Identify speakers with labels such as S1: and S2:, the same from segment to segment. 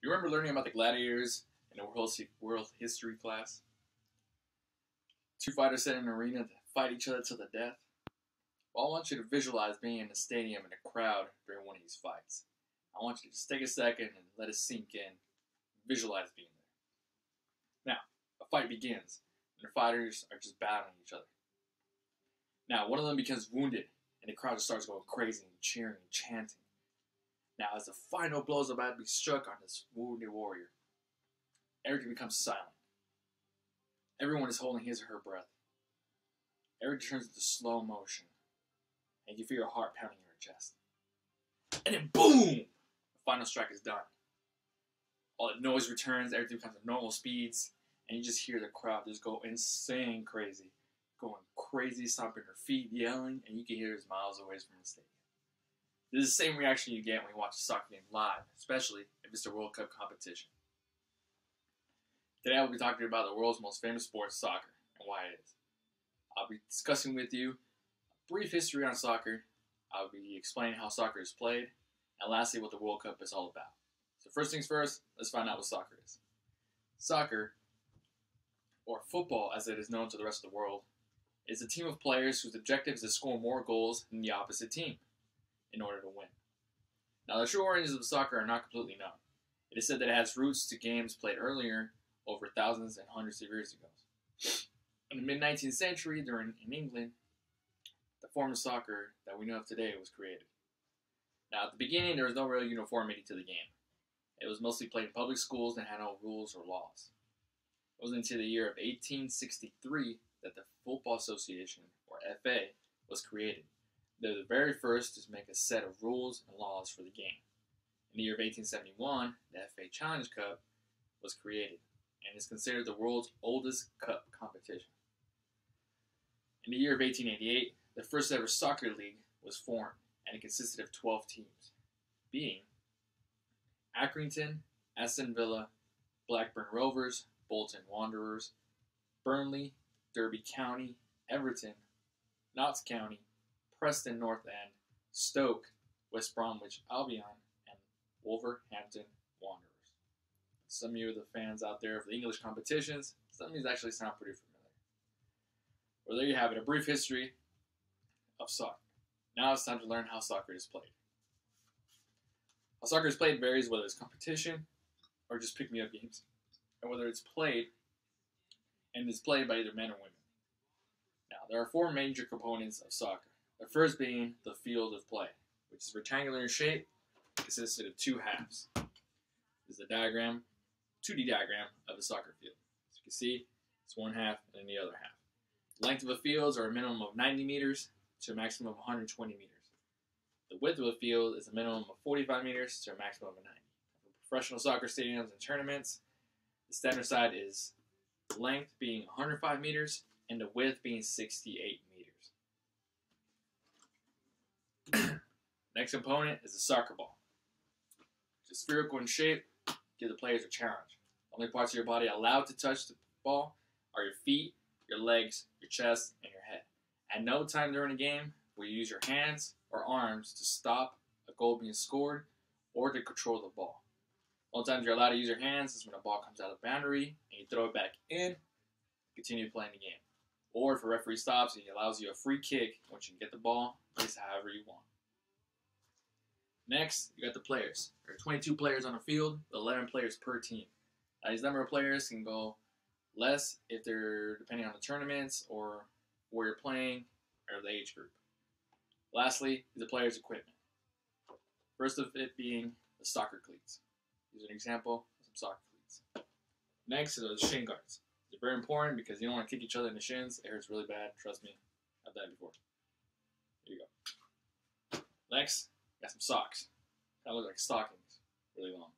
S1: You remember learning about the gladiators in a world history class? Two fighters set in an arena to fight each other to the death. Well, I want you to visualize being in a stadium and a crowd during one of these fights. I want you to just take a second and let it sink in. Visualize being there. Now, a fight begins, and the fighters are just battling each other. Now, one of them becomes wounded, and the crowd just starts going crazy and cheering and chanting. Now, as the final blow is about to be struck on this wounded warrior, everything becomes silent. Everyone is holding his or her breath. Everything turns into slow motion, and you feel your heart pounding in your chest. And then boom! The final strike is done. All the noise returns, everything becomes at normal speeds, and you just hear the crowd just go insane crazy. Going crazy, stomping their feet, yelling, and you can hear it miles away from the stadium. This is the same reaction you get when you watch a soccer game live, especially if it's the World Cup competition. Today I will be talking about the world's most famous sport, soccer, and why it is. I'll be discussing with you a brief history on soccer. I'll be explaining how soccer is played, and lastly what the World Cup is all about. So first things first, let's find out what soccer is. Soccer, or football as it is known to the rest of the world, is a team of players whose objective is to score more goals than the opposite team in order to win. Now, the true origins of soccer are not completely known. It is said that it has roots to games played earlier over thousands and hundreds of years ago. In the mid-19th century, in England, the form of soccer that we know of today was created. Now, at the beginning, there was no real uniformity to the game. It was mostly played in public schools and had no rules or laws. It was until the year of 1863 that the Football Association, or FA, was created. They're the very first to make a set of rules and laws for the game. In the year of 1871, the FA Challenge Cup was created and is considered the world's oldest cup competition. In the year of 1888, the first ever soccer league was formed, and it consisted of 12 teams, being Accrington, Aston Villa, Blackburn Rovers, Bolton Wanderers, Burnley, Derby County, Everton, Notts County, Preston North End, Stoke, West Bromwich Albion, and Wolverhampton Wanderers. Some of you are the fans out there of the English competitions. Some of these actually sound pretty familiar. Well, there you have it, a brief history of soccer. Now it's time to learn how soccer is played. How soccer is played varies whether it's competition or just pick-me-up games, and whether it's played and is played by either men or women. Now, there are four major components of soccer. The first being the field of play, which is rectangular in shape, consisted of two halves. This is a diagram, 2D diagram of a soccer field. As you can see, it's one half and the other half. The length of the fields are a minimum of 90 meters to a maximum of 120 meters. The width of the field is a minimum of 45 meters to a maximum of 90. For professional soccer stadiums and tournaments, the standard side is the length being 105 meters and the width being 68 meters. Next component is the soccer ball. It's spherical in shape, give the players a challenge. The only parts of your body allowed to touch the ball are your feet, your legs, your chest, and your head. At no time during the game will you use your hands or arms to stop a goal being scored or to control the ball. The only times you're allowed to use your hands is when a ball comes out of the boundary and you throw it back in, continue playing the game. Or if a referee stops, he allows you a free kick once you get the ball, place however you want. Next, you got the players. There are 22 players on the field, with 11 players per team. Now, these number of players can go less if they're depending on the tournaments or where you're playing or the age group. Lastly, is the players' equipment. First of it being the soccer cleats. Here's an example of some soccer cleats. Next are the shin guards. They're very important because you don't want to kick each other in the shins. It hurts really bad. Trust me, I've done it before. There you go. Next, got some socks. Kind of look like stockings, really long.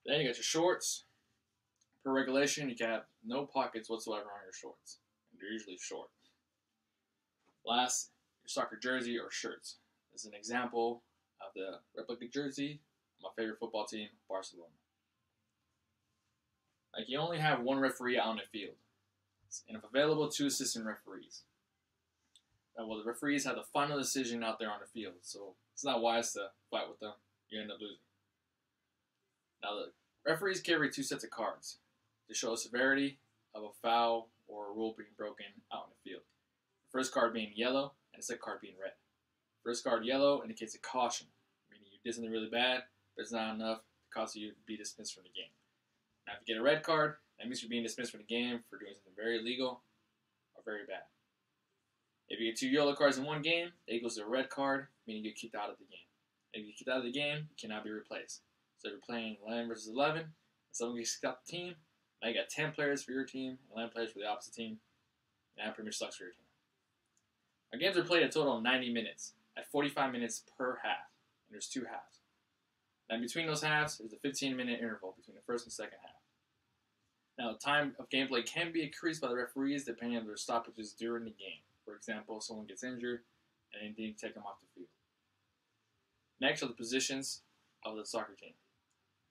S1: Then you got your shorts. Per regulation, you can have no pockets whatsoever on your shorts. And they're usually short. Last, your soccer jersey or shirts. This is an example of the replica jersey of my favorite football team, Barcelona. Like, you only have one referee out on the field. And if available, 2 assistant referees. Well, the referees have the final decision out there on the field, so it's not wise to fight with them. You end up losing. Now, the referees carry two sets of cards to show the severity of a foul or a rule being broken out in the field. The first card being yellow and the second card being red. First card yellow indicates a caution, meaning you did something really bad, but it's not enough to cause you to be dismissed from the game. Now, if you get a red card, that means you're being dismissed from the game for doing something very illegal or very bad. If you get two yellow cards in one game, that equals a red card, meaning you get kicked out of the game. If you get kicked out of the game, you cannot be replaced. So if you're playing 11 versus 11, and someone gets kicked out the team, now you got 10 players for your team, and 11 players for the opposite team, and that pretty much sucks for your team. Our games are played a total of 90 minutes, at 45 minutes per half, and there's two halves. Now between those halves is a 15-minute interval between the first and second half. Now the time of gameplay can be increased by the referees depending on their stoppages during the game. For example, if someone gets injured and they need to take them off the field. Next are the positions of the soccer team,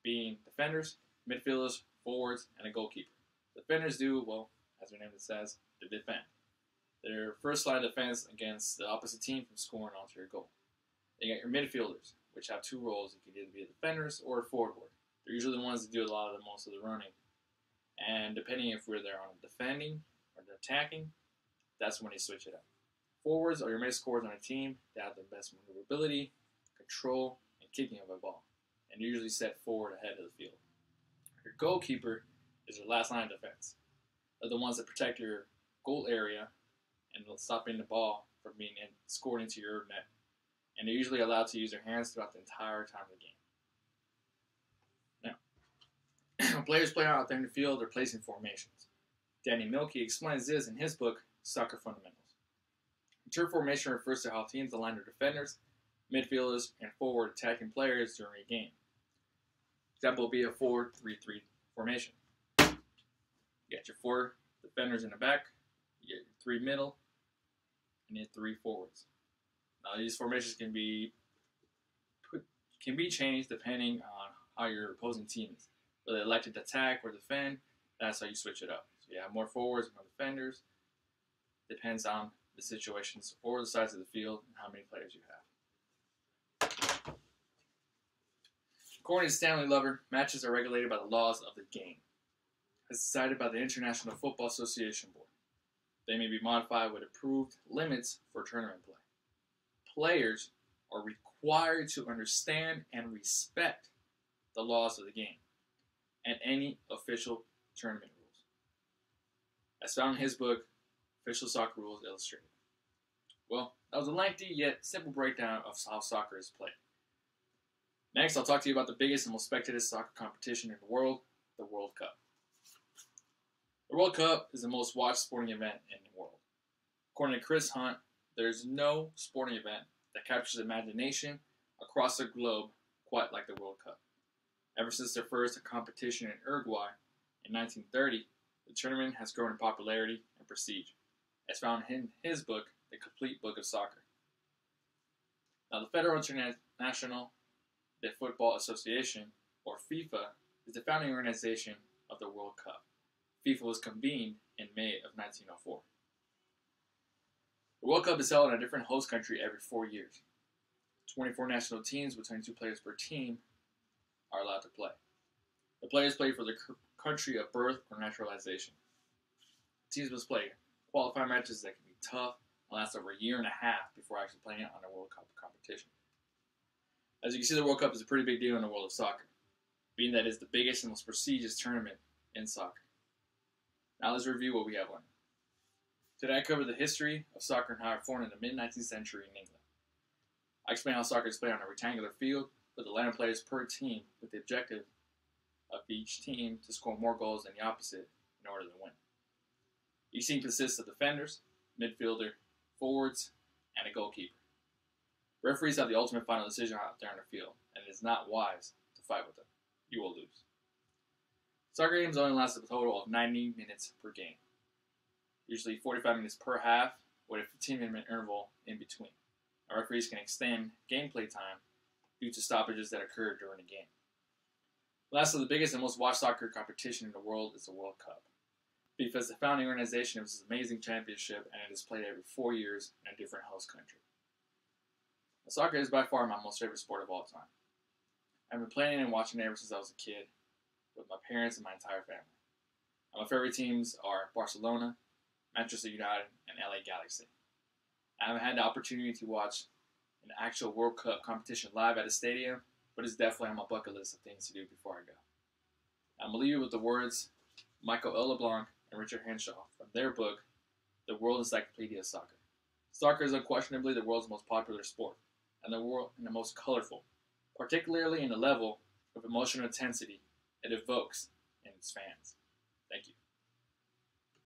S1: being defenders, midfielders, forwards, and a goalkeeper. Defenders do, well, as their name says, they defend. Their first line of defense against the opposite team from scoring onto your goal. You got your midfielders, which have two roles. You can either be a defenders or a forward. They're usually the ones that do a lot of the most of the running. And depending if we're there on defending or attacking, that's when they switch it up. Forwards are your main scorers on a team that have the best maneuverability, control, and kicking of a ball, and usually set forward ahead of the field. Your goalkeeper is your last line of defense. They're the ones that protect your goal area and they'll stopping the ball from being scored into your net. And they're usually allowed to use their hands throughout the entire time of the game. Now, when players play out there in the field, they're placing formations. Danny Milkey explains this in his book, Soccer Fundamentals. Turf formation refers to how teams align their defenders, midfielders, and forward attacking players during a game. Example would be a 4-3-3 formation. You got your 4 defenders in the back, you get your 3 middle, and your 3 forwards. Now these formations can be changed depending on how your opposing team is. Whether they like to attack or defend, that's how you switch it up. So you have more forwards, more defenders. Depends on the situations or the size of the field and how many players you have. According to Stanley Lover, matches are regulated by the laws of the game, as decided by the International Football Association Board. They may be modified with approved limits for tournament play. Players are required to understand and respect the laws of the game and any official tournament rules, as found in his book, Official Soccer Rules Illustrated. Well, that was a lengthy yet simple breakdown of how soccer is played. Next, I'll talk to you about the biggest and most spectated soccer competition in the world, the World Cup. The World Cup is the most watched sporting event in the world. According to Chris Hunt, there's no sporting event that captures imagination across the globe quite like the World Cup. Ever since their first competition in Uruguay in 1930, the tournament has grown in popularity and prestige, as found in his book, The Complete Book of Soccer. Now, the Federal International Football Association, or FIFA, is the founding organization of the World Cup. FIFA was convened in May of 1904. The World Cup is held in a different host country every 4 years. 24 national teams with 22 players per team are allowed to play. The players play for the country of birth or naturalization. Teams must play qualifying matches that can be tough and last over a year and a half before actually playing on a World Cup competition. As you can see, the World Cup is a pretty big deal in the world of soccer, being that it's the biggest and most prestigious tournament in soccer. Now let's review what we have learned. Today I covered the history of soccer and how it formed in the mid-19th century in England. I explained how soccer is played on a rectangular field with 11 players per team with the objective of each team to score more goals than the opposite in order to win. Each team consists of defenders, midfielder, forwards, and a goalkeeper. Referees have the ultimate final decision out there on the field, and it is not wise to fight with them. You will lose. Soccer games only last a total of 90 minutes per game, usually 45 minutes per half, with a 15-minute interval in between. Our referees can extend gameplay time due to stoppages that occur during the game. Lastly, the biggest and most watched soccer competition in the world is the World Cup. FIFA is the founding organization of this amazing championship, and it is played every 4 years in a different host country. Soccer is by far my most favorite sport of all time. I've been playing and watching it ever since I was a kid with my parents and my entire family. And my favorite teams are Barcelona, Manchester United, and LA Galaxy. I haven't had the opportunity to watch an actual World Cup competition live at a stadium, but it's definitely on my bucket list of things to do before I go. I'm going to leave you with the words Michael L. LeBlanc and Richard Henshaw from their book, The World Encyclopedia of Soccer. Soccer is unquestionably the world's most popular sport, and the most colorful, particularly in the level of emotional intensity it evokes in its fans. Thank you.